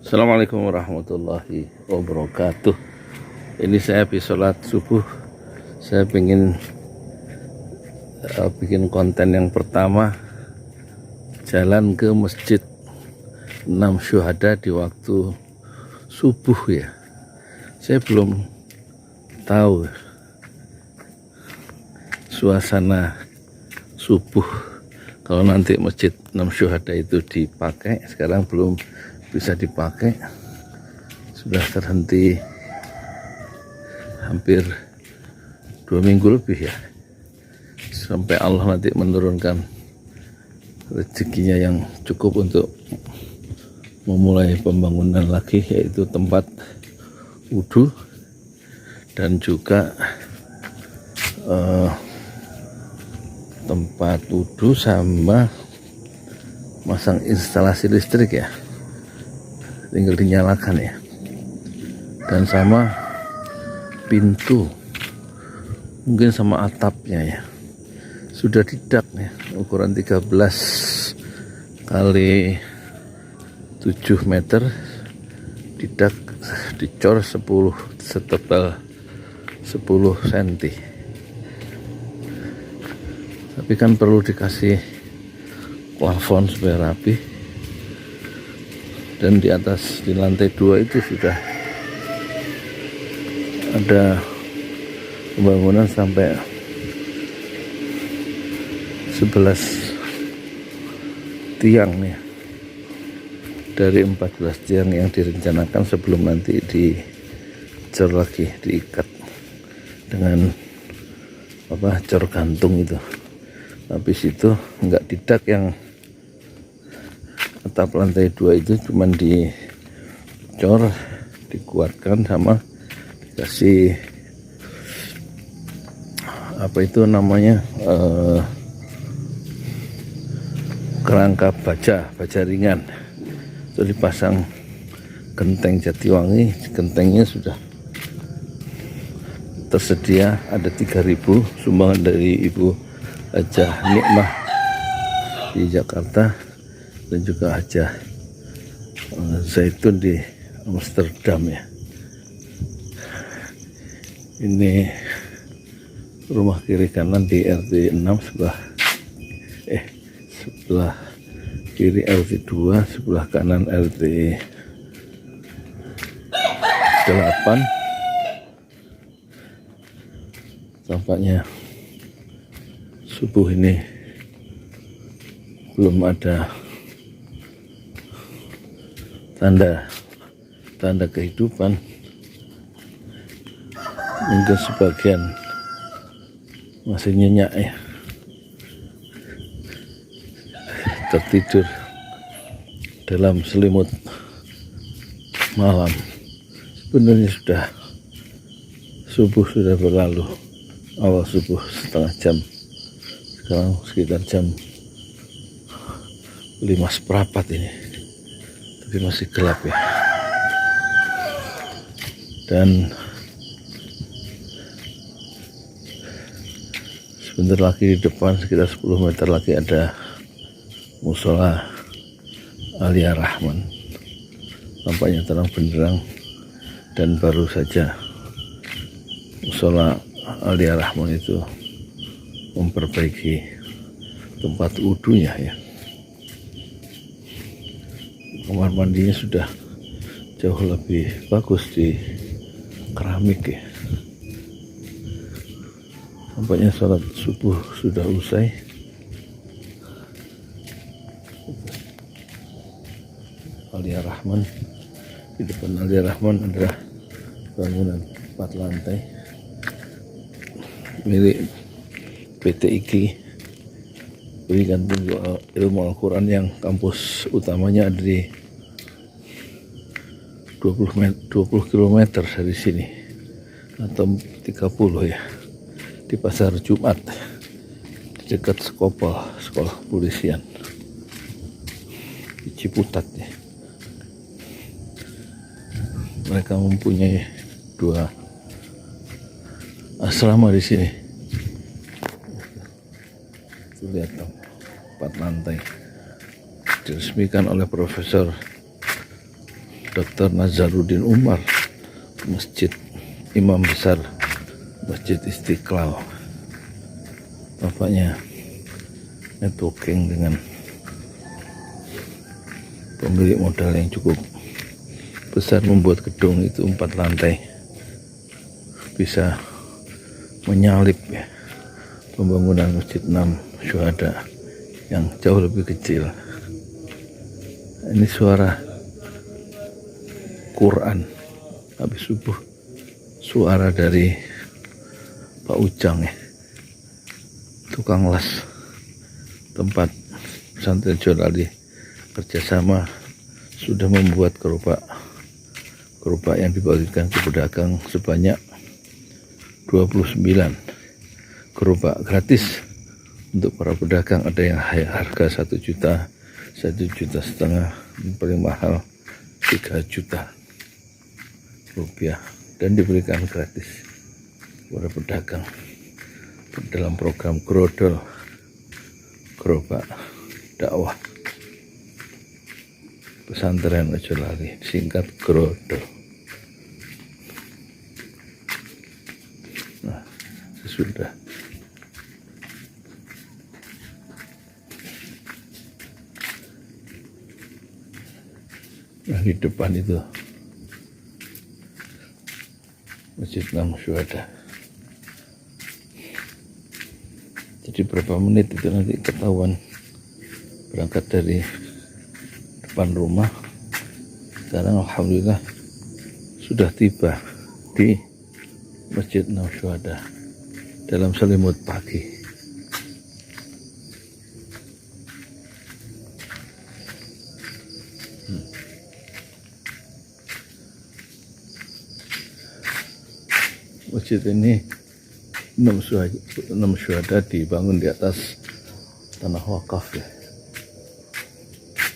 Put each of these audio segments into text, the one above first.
Assalamualaikum warahmatullahi wabarakatuh. Ini saya habis sholat subuh. Saya ingin bikin konten yang pertama, jalan ke masjid 6 syuhada di waktu subuh ya. Saya belum tahu suasana subuh kalau nanti masjid 6 syuhada itu dipakai. Sekarang belum bisa dipakai, sudah terhenti hampir 2 minggu lebih ya, sampai Allah nanti menurunkan rezekinya yang cukup untuk memulai pembangunan lagi, yaitu tempat wudhu dan juga tempat wudhu sama masang instalasi listrik ya, tinggal dinyalakan ya, dan sama pintu, mungkin sama atapnya ya, sudah didak ya, ukuran 13 kali 7 meter, didak, dicor 10, setebal 10 cm. Tapi kan perlu dikasih plafon supaya rapi. Dan di atas, di lantai 2 itu sudah ada pembangunan sampai 11 tiang nih, dari 14 tiang yang direncanakan sebelum nanti dicor lagi, diikat dengan cor gantung itu. Habis itu enggak didak, yang atap lantai 2 itu cuman dicor, dikuatkan sama dikasih kerangka baja ringan, itu dipasang genteng Jatiwangi. Gentengnya sudah tersedia, ada 3.000 sumbangan dari Ibu Hajah Nikmah di Jakarta, dan juga Hajah Zaitun di Amsterdam ya. Ini rumah kiri kanan di RT 6 sebelah kiri RT 2, sebelah kanan RT 8. Tampaknya subuh ini belum ada tanda kehidupan. Mungkin sebagian masih nyenyak ya, tertidur dalam selimut malam. Sebenarnya subuh sudah berlalu, awal subuh setengah jam, sekarang sekitar jam 5:15 ini, tapi masih gelap ya. Dan sebentar lagi di depan, sekitar 10 meter lagi, ada musola Alia Rahman. Nampaknya terang benderang, dan baru saja musola Alia Rahman itu memperbaiki tempat wudhunya ya. Kamar mandinya sudah jauh lebih bagus, di keramik ya. Nampaknya sholat subuh sudah usai. Alia Rahman, di depan Alia Rahman adalah bangunan 4 lantai milik PT IGI, Pendidikan Tinggi Ilmu Al-Quran, yang kampus utamanya ada di 20 km dari sini, atau 30 ya, di Pasar Jumat, di dekat Skopal, sekolah polisian di Ciputat ya. Mereka mempunyai 2 asrama di sini. Itu lihat dong, 4 lantai, diresmikan oleh Profesor Dr. Nazaruddin Umar, Masjid Imam Besar Masjid Istiqlal. Bapaknya networking dengan pemilik modal yang cukup besar membuat gedung itu 4 lantai, bisa menyalip ya, pembangunan Masjid 6 Syuhada yang jauh lebih kecil. Ini suara Quran habis subuh, suara dari Pak Ujang ya, tukang las tempat pesantren Jolali kerjasama sudah membuat gerobak yang dibagikan ke pedagang sebanyak 29 gerobak gratis untuk para pedagang. Ada yang harga 1 juta, 1,5 juta, yang paling mahal 3 juta rupiah, dan diberikan gratis kepada pedagang dalam program Grodol, gerobak dakwah pesantren Jolali, singkat Grodol. Nah, sesudah di depan itu Masjid 6 Syuhada. Jadi berapa menit itu nanti ketahuan. Berangkat dari depan rumah, sekarang alhamdulillah sudah tiba di Masjid 6 Syuhada dalam selimut pagi. Masjid ini 6 Syuhada dibangun di atas tanah wakaf ya,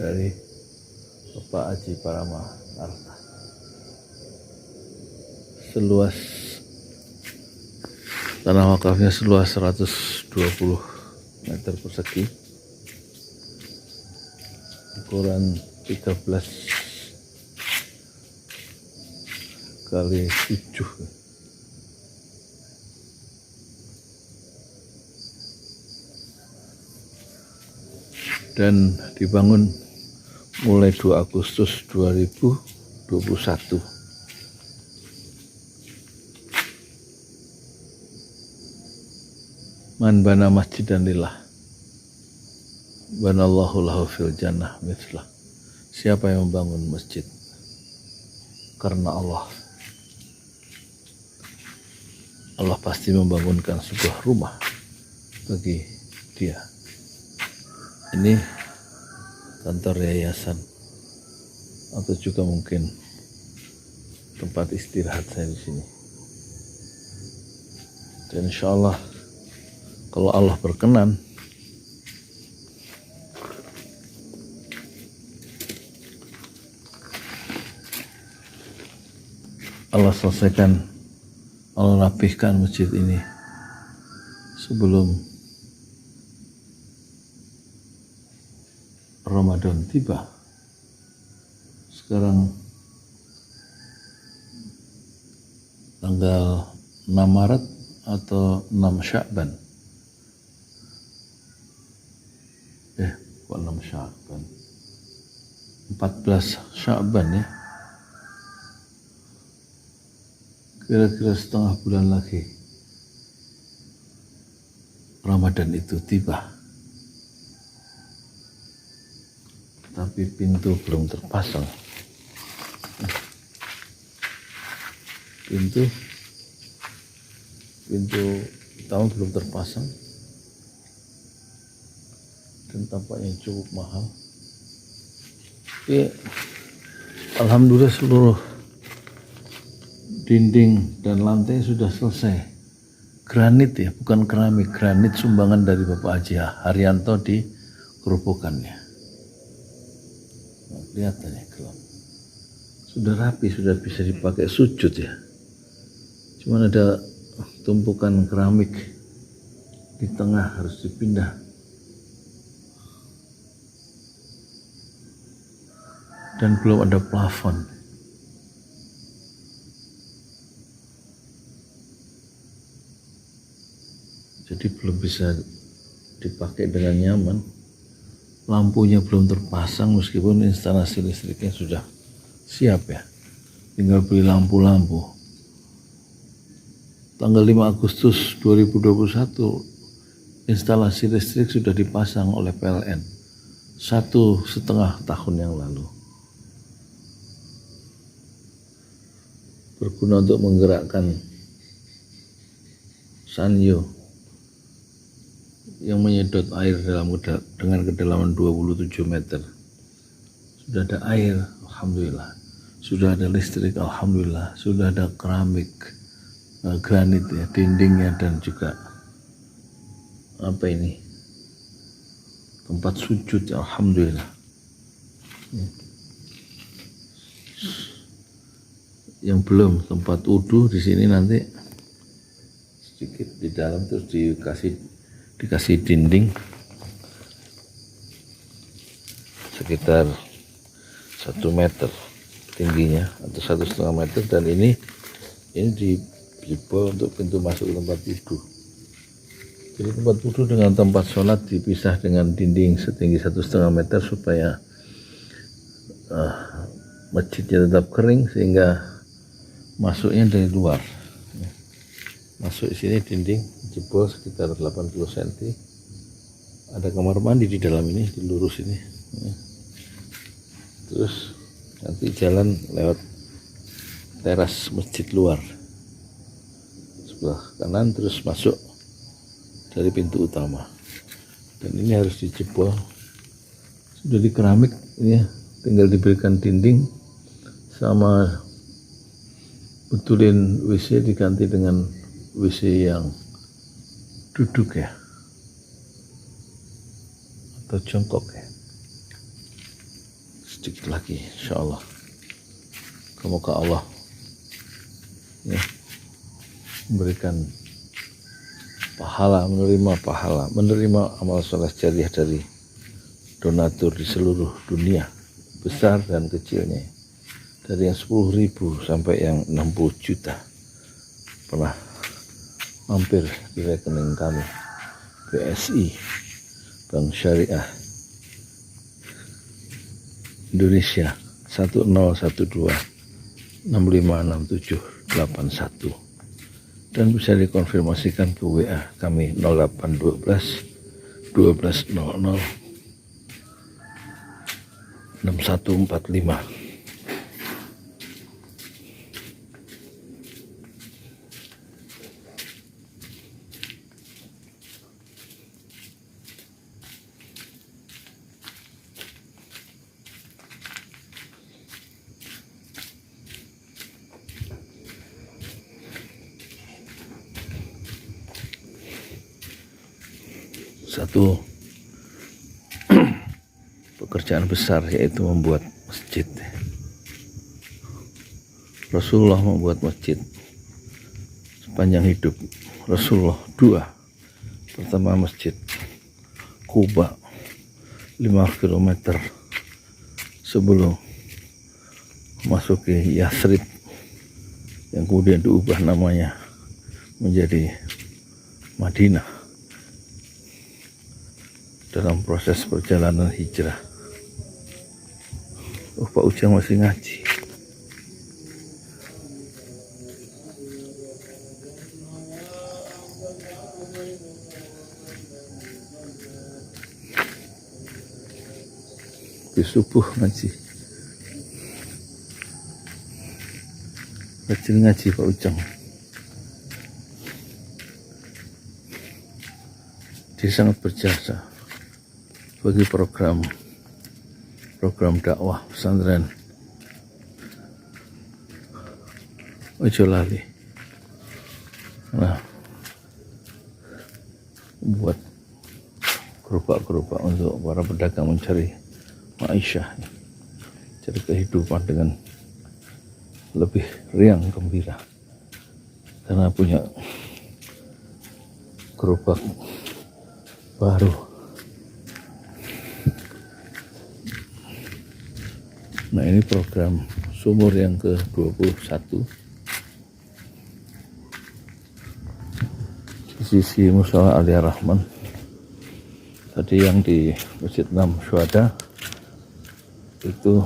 dari Bapak Haji Parama Arta. Seluas tanah wakafnya seluas 120 meter persegi, ukuran 13 kali 7. Dan dibangun mulai 2 Agustus 2021. Man bana masjidan lillah banallahu lahu fil jannah mithlah. Siapa yang membangun masjid karena Allah, Allah pasti membangunkan sebuah rumah bagi dia. Ini kantor yayasan atau juga mungkin tempat istirahat saya di sini. Dan insya Allah kalau Allah berkenan, Allah selesaikan, Allah rapihkan masjid ini sebelum Ramadan tiba. Sekarang tanggal 6 Maret atau 6 Sya'ban. Bukan 6 Sya'ban, 14 Sya'ban ya. Kira-kira setengah bulan lagi Ramadan itu tiba. Tapi pintu belum terpasang. Pintu tahun belum terpasang dan tampaknya cukup mahal. Tapi alhamdulillah seluruh dinding dan lantai sudah selesai. Granit ya, bukan keramik, granit sumbangan dari Bapak Haji Haryanto di Gerobokannya. Kelihatan ya, gelap. Sudah rapi, sudah bisa dipakai sujud ya. Cuman ada tumpukan keramik di tengah, harus dipindah. Dan belum ada plafon. jadi belum bisa dipakai dengan nyaman. Lampunya belum terpasang meskipun instalasi listriknya sudah siap ya, tinggal beli lampu-lampu. Tanggal 5 Agustus 2021 instalasi listrik sudah dipasang oleh PLN 1,5 tahun yang lalu, berguna untuk menggerakkan Sanyo yang menyedot air dengan kedalaman 27 meter. Sudah ada air, alhamdulillah. Sudah ada listrik, alhamdulillah. Sudah ada keramik, granit ya, dindingnya, dan juga tempat sujud, alhamdulillah. Yang belum, tempat wudhu di sini nanti sedikit di dalam, terus dikasih dinding sekitar 1 meter tingginya atau 1,5 meter, dan ini dijebol untuk pintu masuk ke tempat wudhu. Jadi tempat wudhu dengan tempat sholat dipisah dengan dinding setinggi 1,5 meter supaya masjidnya tetap kering, sehingga masuknya dari luar. Masuk di sini dinding jebol sekitar 80 cm. Ada kamar mandi di dalam ini, di lurus ini. Terus nanti jalan lewat teras masjid luar sebelah kanan, terus masuk dari pintu utama. Dan ini harus dijebol. Sudah di keramik ini, tinggal diberikan dinding sama betulin WC, diganti dengan WC yang duduk ya, atau jongkok ya. Sedikit lagi insya Allah. Semoga Allah ya, memberikan pahala, menerima amal soleh jariah dari donatur di seluruh dunia, besar dan kecilnya, dari yang 10.000 sampai yang 60 juta pernah mampir di rekening kami BSI, Bank Syariah Indonesia 1012656781, dan bisa dikonfirmasikan ke WA kami 0812 1200 6145. Satu pekerjaan besar, yaitu membuat masjid. Rasulullah membuat masjid sepanjang hidup Rasulullah 2. Pertama masjid Kuba 5 km sebelum masuk ke Yasrib, yang kemudian diubah namanya menjadi Madinah dalam proses perjalanan hijrah. Pak Ujang masih ngaji. Di subuh ngaji. Rajin ngaji Pak Ujang. Dia sangat berjasa bagi program dakwah pesantren Ojo Lali. Nah, membuat gerobak-gerobak untuk para pedagang mencari ma'isyah, cari kehidupan dengan lebih riang gembira, karena punya gerobak baru. Nah, ini program sumur yang ke-21. Di sisi Mushola Alia Rahman. Tadi yang di Masjid 6 Syuhada itu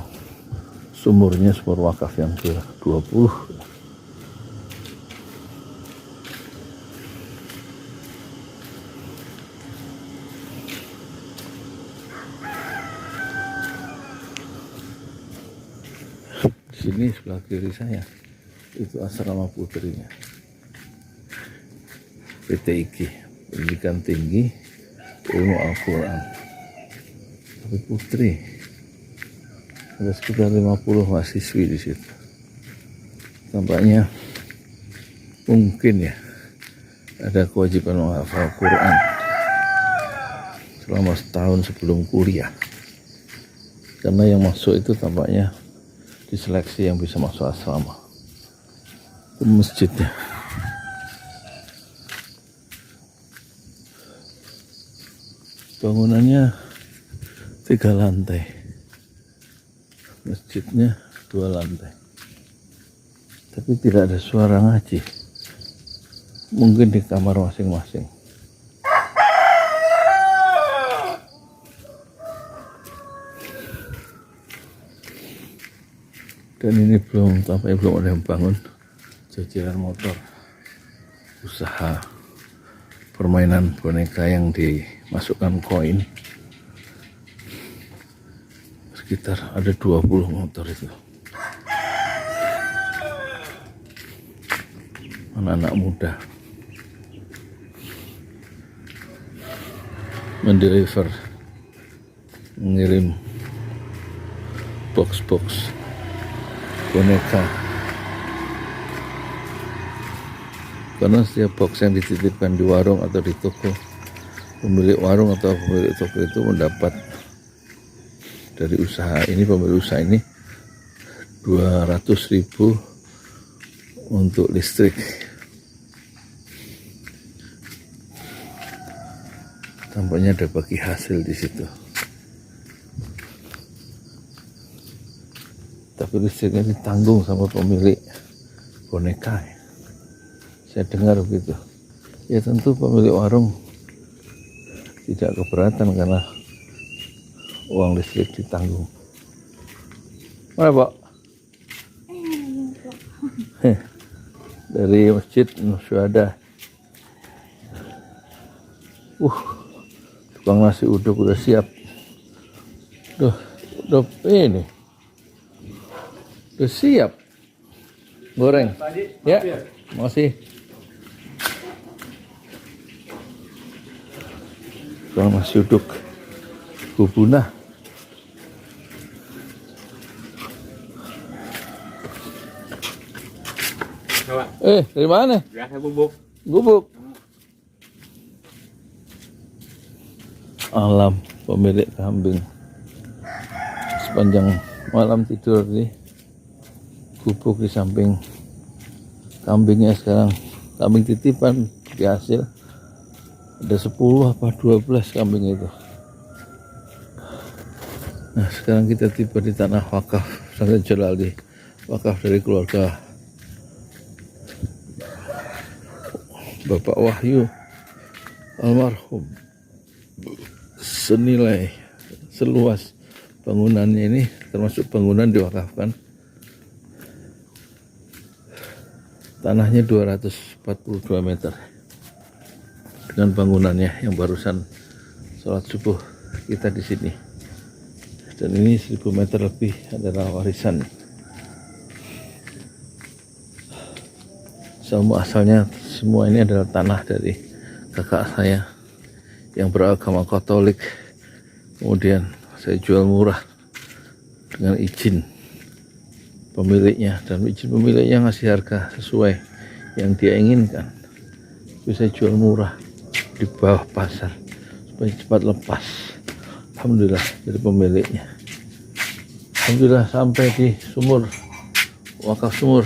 sumurnya sumur wakaf yang ke-20. Di sini sebelah kiri saya itu asrama putrinya PTIG, Pendidikan Tinggi Ilmu Al-Quran. Tapi putri, ada sekitar 50 mahasiswi di situ. Tampaknya mungkin ya ada kewajiban menghafal Quran selama setahun sebelum kuliah. Karena yang masuk itu tampaknya diseleksi yang bisa masuk asrama. Itu masjidnya. Bangunannya 3 lantai, masjidnya 2 lantai, tapi tidak ada suara ngaji. Mungkin di kamar masing-masing. Dan ini belum ada yang bangun jajaran motor, usaha permainan boneka yang dimasukkan koin. Sekitar ada 20 motor itu. Anak-anak muda mendeliver, mengirim box-box boneka. Karena setiap box yang dititipkan di warung atau di toko, pemilik warung atau pemilik toko itu mendapat dari usaha ini, pemilik usaha ini 200.000 untuk listrik. Tampaknya ada bagi hasil di situ. Tapi listriknya ditanggung sama pemilik boneka. Saya dengar begitu. Ya tentu pemilik warung tidak keberatan karena uang listrik ditanggung. Mana Pak? Dari Masjid Syuhada. Tukang nasi uduk udah siap. Udah ini. Udah siap. Goreng. Ya, makasih. Tukang nasi uduk Bubuna. Dari mana? Biasa bubuk. Gubuk. Alam pemilik kambing. Sepanjang malam tidur di gubuk di samping kambingnya. Sekarang kambing titipan di hasil ada 10 apa 12 kambing itu. Nah sekarang kita tiba di tanah wakaf Pesantren Jalali, wakaf dari keluarga Bapak Wahyu almarhum. Senilai seluas bangunannya ini, termasuk bangunan diwakafkan, tanahnya 242 meter dengan bangunannya yang barusan sholat subuh kita di sini. Dan ini 1000 meter lebih adalah warisan. Asalnya semua ini adalah tanah dari kakak saya yang beragama Katolik. Kemudian saya jual murah dengan izin pemiliknya, dan izin pemiliknya ngasih harga sesuai yang dia inginkan. Bisa jual murah di bawah pasar supaya cepat lepas. Alhamdulillah dari pemiliknya. Alhamdulillah sampai di sumur, wakaf sumur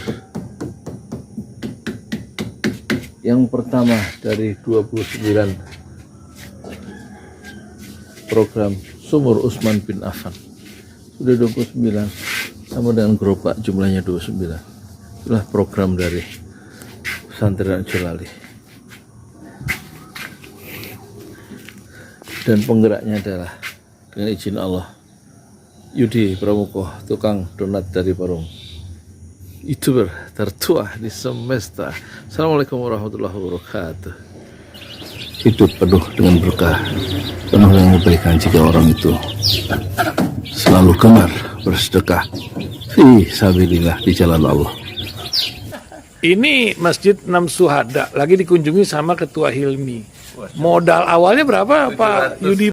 yang pertama dari 29 program sumur Utsman bin Affan. Sudah 29 sama dengan gerobak jumlahnya 29. Itulah program dari Pesantren Jalali. Dan penggeraknya adalah dengan izin Allah Yudi Pramuko, tukang donat dari Parung, YouTuber tertua di semesta. Assalamualaikum warahmatullahi wabarakatuh. Hidup penuh dengan berkah, penuh dengan kebaikan jika orang itu selalu gemar bersedekah fi sabilillah, di jalan Allah. Ini Masjid Enam Suhada lagi dikunjungi sama Ketua Hilmi. Modal awalnya berapa Pak Yudi?